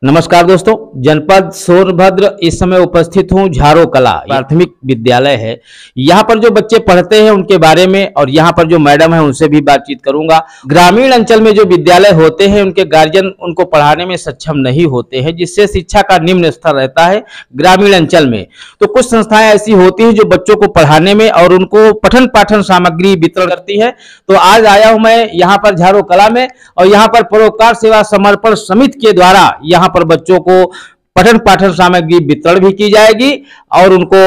नमस्कार दोस्तों, जनपद सोनभद्र इस समय उपस्थित हूं। झारो कला प्राथमिक विद्यालय है। यहाँ पर जो बच्चे पढ़ते हैं उनके बारे में और यहाँ पर जो मैडम है उनसे भी बातचीत करूंगा। ग्रामीण अंचल में जो विद्यालय होते हैं उनके गार्जियन उनको पढ़ाने में सक्षम नहीं होते हैं, जिससे शिक्षा का निम्न स्तर रहता है ग्रामीण अंचल में। तो कुछ संस्थाएं ऐसी होती हैं जो बच्चों को पढ़ाने में और उनको पठन पाठन सामग्री वितरण करती है। तो आज आया हूं मैं यहाँ पर झारो कला में और यहाँ पर परोपकार सेवा समर्पण समिति के द्वारा यहाँ पर बच्चों को पठन पाठन सामग्री वितरण भी की जाएगी और उनको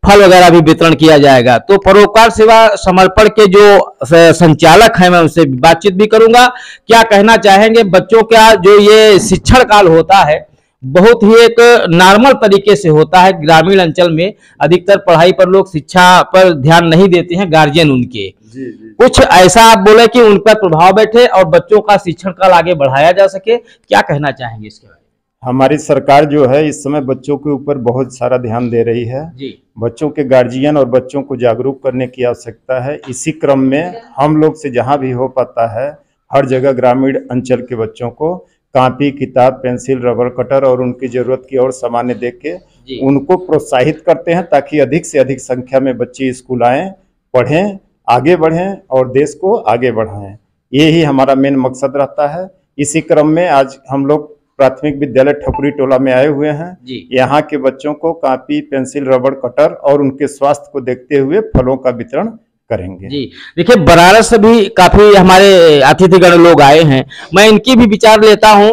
फल वगैरह भी वितरण किया जाएगा। तो परोपकार सेवा समर्पण के जो संचालक हैं मैं उनसे बातचीत भी करूंगा। क्या कहना चाहेंगे बच्चों का जो ये शिक्षण काल होता है बहुत ही एक नॉर्मल तरीके से होता है। ग्रामीण अंचल में अधिकतर पढ़ाई पर लोग शिक्षा पर ध्यान नहीं देते हैं, गार्जियन उनके जी। कुछ ऐसा आप बोले कि उन पर प्रभाव बैठे और बच्चों का शिक्षण काल आगे बढ़ाया जा सके, क्या कहना चाहेंगे इसके बारे में? हमारी सरकार जो है इस समय बच्चों के ऊपर बहुत सारा ध्यान दे रही है जी। बच्चों के गार्जियन और बच्चों को जागरूक करने की आवश्यकता है। इसी क्रम में हम लोग से जहां भी हो पाता है हर जगह ग्रामीण अंचल के बच्चों को कॉपी, किताब, पेंसिल, रबर कटर और उनकी जरूरत की और सामान्य दे के उनको प्रोत्साहित करते हैं ताकि अधिक से अधिक संख्या में बच्चे स्कूल आएँ, पढ़ें, आगे बढ़ें और देश को आगे बढ़ाएं। यही हमारा मेन मकसद रहता है। इसी क्रम में आज हम लोग प्राथमिक विद्यालय ठकुरी टोला में आए हुए हैं। यहाँ के बच्चों को कॉपी, पेंसिल, रबर कटर और उनके स्वास्थ्य को देखते हुए फलों का वितरण करेंगे जी। देखिए, बनारस से भी काफी हमारे अतिथिगण लोग आए हैं, मैं इनकी भी विचार लेता हूं।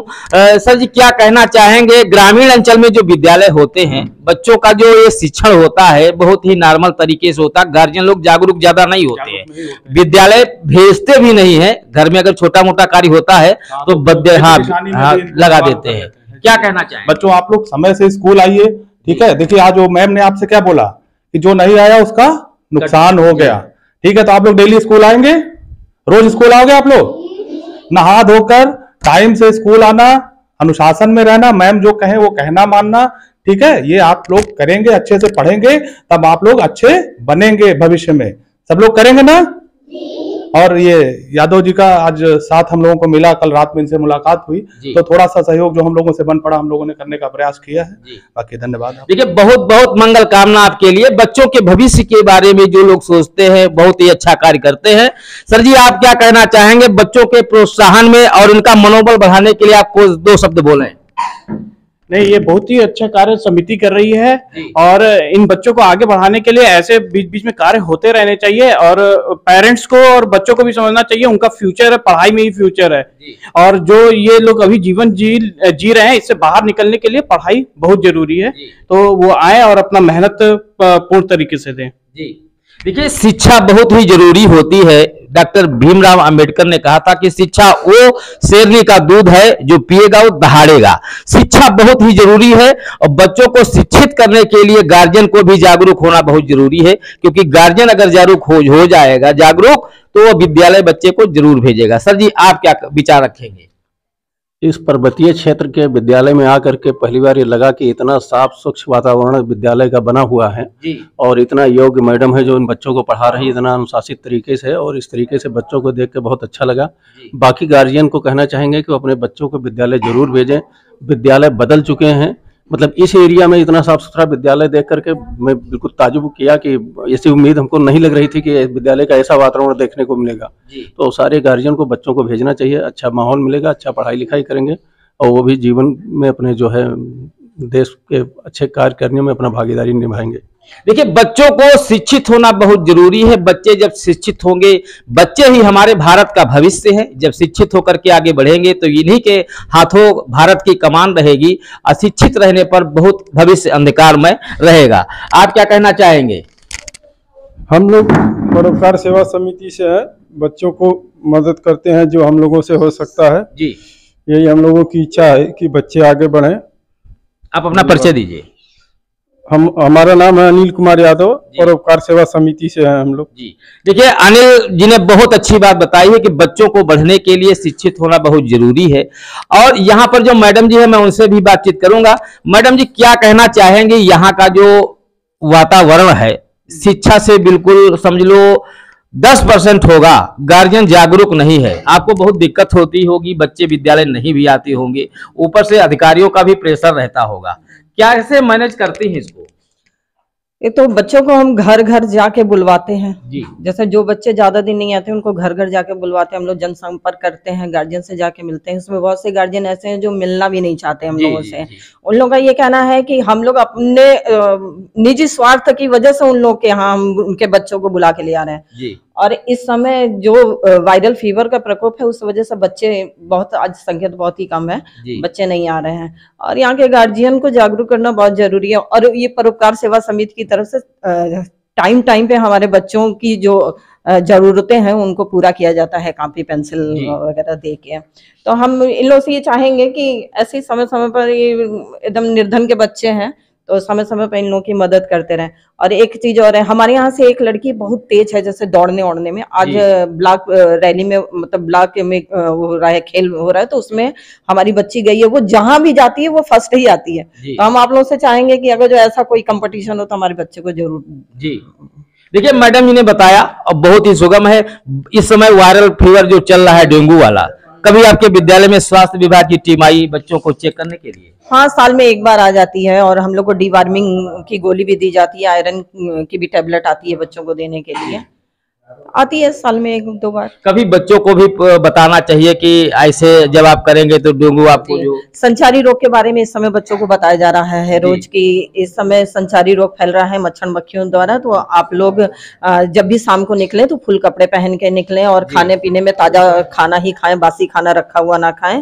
सर जी, क्या कहना चाहेंगे ग्रामीण अंचल में जो विद्यालय होते हैं बच्चों का जो ये शिक्षण होता है बहुत ही नॉर्मल तरीके से होता है। गार्जियन लोग जागरूक ज्यादा नहीं होते हैं, विद्यालय भेजते भी नहीं है। घर में अगर छोटा मोटा कार्य होता है तो लगा देते हैं। क्या कहना चाहेंगे? बच्चों, आप लोग समय से स्कूल आइए, ठीक है। देखिए, आज वो मैम ने आपसे क्या बोला कि जो नहीं आया उसका नुकसान हो गया, ठीक है। तो आप लोग डेली स्कूल आएंगे, रोज स्कूल आओगे आप लोग, नहा धोकर टाइम से स्कूल आना, अनुशासन में रहना, मैम जो कहे वो कहना मानना, ठीक है। ये आप लोग करेंगे, अच्छे से पढ़ेंगे, तब आप लोग अच्छे बनेंगे भविष्य में। सब लोग करेंगे ना? और ये यादव जी का आज साथ हम लोगों को मिला, कल रात में इनसे मुलाकात हुई, तो थोड़ा सा सहयोग जो हम लोगों से बन पड़ा हम लोगों ने करने का प्रयास किया है। बाकी धन्यवाद। देखिए, बहुत बहुत मंगल कामना आपके लिए। बच्चों के भविष्य के बारे में जो लोग सोचते हैं बहुत ही अच्छा कार्य करते हैं। सर जी, आप क्या कहना चाहेंगे बच्चों के प्रोत्साहन में और उनका मनोबल बढ़ाने के लिए? आपको दो शब्द बोले। नहीं, ये बहुत ही अच्छा कार्य समिति कर रही है और इन बच्चों को आगे बढ़ाने के लिए ऐसे बीच बीच में कार्य होते रहने चाहिए और पेरेंट्स को और बच्चों को भी समझना चाहिए उनका फ्यूचर है, पढ़ाई में ही फ्यूचर है। और जो ये लोग अभी जीवन जी रहे हैं, इससे बाहर निकलने के लिए पढ़ाई बहुत जरूरी है। तो वो आए और अपना मेहनत पूर्ण तरीके से दें जी। देखिए, शिक्षा बहुत ही जरूरी होती है। डॉक्टर भीमराव अंबेडकर ने कहा था कि शिक्षा वो शेरनी का दूध है जो पिएगा वो दहाड़ेगा। शिक्षा बहुत ही जरूरी है और बच्चों को शिक्षित करने के लिए गार्जियन को भी जागरूक होना बहुत जरूरी है, क्योंकि गार्जियन अगर जागरूक हो जाएगा तो वो विद्यालय बच्चे को जरूर भेजेगा। सर जी, आप क्या विचार रखेंगे? इस पर्वतीय क्षेत्र के विद्यालय में आकर के पहली बार ये लगा कि इतना साफ स्वच्छ वातावरण विद्यालय का बना हुआ है और इतना योग्य मैडम है जो इन बच्चों को पढ़ा रही है इतना अनुशासित तरीके से, और इस तरीके से बच्चों को देख के बहुत अच्छा लगा। बाकी गार्जियन को कहना चाहेंगे कि वो अपने बच्चों को विद्यालय जरूर भेजें। विद्यालय बदल चुके हैं, मतलब इस एरिया में इतना साफ सुथरा विद्यालय देख करके मैं बिल्कुल ताजुब किया कि ऐसी उम्मीद हमको नहीं लग रही थी कि विद्यालय का ऐसा वातावरण देखने को मिलेगा। तो सारे गार्जियन को बच्चों को भेजना चाहिए, अच्छा माहौल मिलेगा, अच्छा पढ़ाई लिखाई करेंगे और वो भी जीवन में अपने जो है देश के अच्छे कार्य करने में अपना भागीदारी निभाएंगे। देखिए, बच्चों को शिक्षित होना बहुत जरूरी है। बच्चे जब शिक्षित होंगे, बच्चे ही हमारे भारत का भविष्य है। जब शिक्षित होकर के आगे बढ़ेंगे तो इन्हीं के हाथों भारत की कमान रहेगी। अशिक्षित रहने पर बहुत भविष्य अंधकारमय रहेगा। आप क्या कहना चाहेंगे? हम लोग परोपकार सेवा समिति से है, बच्चों को मदद करते हैं जो हम लोगों से हो सकता है जी। यही हम लोगों की इच्छा है कि बच्चे आगे बढ़ें। आप अपना परिचय दीजिए। हमारा नाम है अनिल कुमार यादव, परोपकार सेवा समिति से हैं हम लोग जी। देखिए, अनिल जी ने बहुत अच्छी बात बताई है कि बच्चों को बढ़ने के लिए शिक्षित होना बहुत जरूरी है। और यहाँ पर जो मैडम जी है मैं उनसे भी बातचीत करूंगा। मैडम जी, क्या कहना चाहेंगे? यहाँ का जो वातावरण है शिक्षा से बिल्कुल समझ लो 10% होगा, गार्जियन जागरूक नहीं है, आपको बहुत दिक्कत होती होगी, बच्चे विद्यालय नहीं भी आते होंगे, ऊपर से अधिकारियों का भी प्रेशर रहता होगा, क्या ऐसे मैनेज करती हैं इसको? ये तो बच्चों को हम घर घर जाके बुलवाते हैं जी। जैसे जो बच्चे ज्यादा दिन नहीं आते उनको घर घर जाके बुलवाते हैं, हम लोग जनसंपर्क करते हैं, गार्जियन से जाके मिलते हैं। इसमें बहुत से गार्जियन ऐसे हैं जो मिलना भी नहीं चाहते हम लोगों से। उन लोगों का ये कहना है कि हम लोग अपने निजी स्वार्थ की वजह से उन लोग के यहाँ हम उनके बच्चों को बुला के ले आ रहे हैं जी। और इस समय जो वायरल फीवर का प्रकोप है उस वजह से बच्चे बहुत, आज संख्या तो बहुत ही कम है, बच्चे नहीं आ रहे हैं और यहाँ के गार्जियन को जागरूक करना बहुत जरूरी है। और ये परोपकार सेवा समिति की तरफ से टाइम टाइम पे हमारे बच्चों की जो जरूरतें हैं उनको पूरा किया जाता है, कॉपी पेंसिल वगैरह दे के। तो हम इन लोगों से ये चाहेंगे कि ऐसे समय समय पर, ये एकदम निर्धन के बच्चे हैं तो समय समय पर इन लोगों की मदद करते रहें। और एक चीज और है, हमारे यहाँ से एक लड़की बहुत तेज है जैसे दौड़ने ओड़ने में, आज ब्लॉक रैली में, मतलब ब्लॉक में हो रहा है, खेल हो रहा है, तो उसमें हमारी बच्ची गई है, वो जहां भी जाती है वो फर्स्ट ही आती है। तो हम आप लोगों से चाहेंगे कि अगर जो ऐसा कोई कंपटीशन हो तो हमारे बच्चे को जरूर। जी देखिए, मैडम जी ने बताया और बहुत ही सुगम है। इस समय वायरल फीवर जो चल रहा है डेंगू वाला, कभी आपके विद्यालय में स्वास्थ्य विभाग की टीम आई बच्चों को चेक करने के लिए? हाँ, साल में एक बार आ जाती है और हम लोग को डीवार्मिंग की गोली भी दी जाती है, आयरन की भी टेबलेट आती है बच्चों को देने के लिए, आती है साल में 1-2 बार। कभी बच्चों को भी बताना चाहिए कि ऐसे जब आप करेंगे तो डेंगू आपको जो संचारी रोग के बारे में इस समय बच्चों को बताया जा रहा है रोज की, इस समय संचारी रोग फैल रहा है मच्छर मक्खियों द्वारा। तो आप लोग जब भी शाम को निकलें तो फुल कपड़े पहन के निकलें और खाने पीने में ताजा खाना ही खाएं, बासी खाना रखा हुआ ना खाएं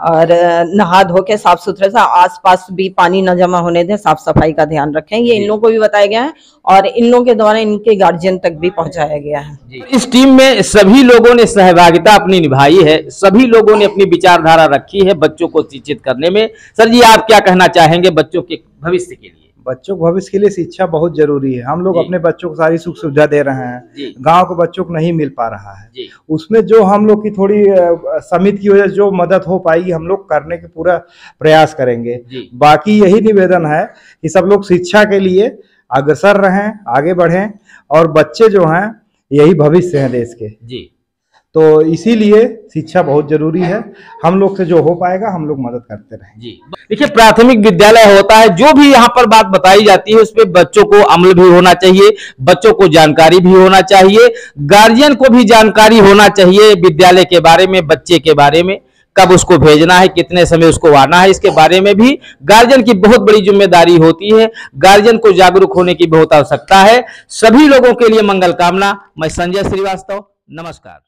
और नहा धो के साफ सुथरे से, आसपास भी पानी न जमा होने दें, साफ सफाई का ध्यान रखें। ये इन लोगों को भी बताया गया है और इन लोगों के द्वारा इनके गार्जियन तक भी पहुंचाया गया है। इस टीम में सभी लोगों ने सहभागिता अपनी निभाई है, सभी लोगों ने अपनी विचारधारा रखी है बच्चों को शिक्षित करने में। सर जी, आप क्या कहना चाहेंगे बच्चों के भविष्य के लिए? बच्चों को भविष्य के लिए शिक्षा बहुत जरूरी है। हम लोग अपने बच्चों को सारी सुख सुविधा दे रहे हैं, गांव के बच्चों को नहीं मिल पा रहा है, उसमें जो हम लोग की थोड़ी समिति की वजह से जो मदद हो पाएगी हम लोग करने के पूरा प्रयास करेंगे। बाकी यही निवेदन है कि सब लोग शिक्षा के लिए अग्रसर रहें, आगे बढ़ें और बच्चे जो हैं यही भविष्य है देश के जी। तो इसीलिए शिक्षा बहुत जरूरी है, हम लोग से जो हो पाएगा हम लोग मदद करते रहें जी। देखिए, प्राथमिक विद्यालय होता है, जो भी यहाँ पर बात बताई जाती है उस पर बच्चों को अमल भी होना चाहिए, बच्चों को जानकारी भी होना चाहिए, गार्जियन को भी जानकारी होना चाहिए विद्यालय के बारे में, बच्चे के बारे में, कब उसको भेजना है, कितने समय उसको आना है, इसके बारे में भी गार्जियन की बहुत बड़ी जिम्मेदारी होती है। गार्जियन को जागरूक होने की बहुत आवश्यकता है। सभी लोगों के लिए मंगल कामना। मैं संजय श्रीवास्तव, नमस्कार।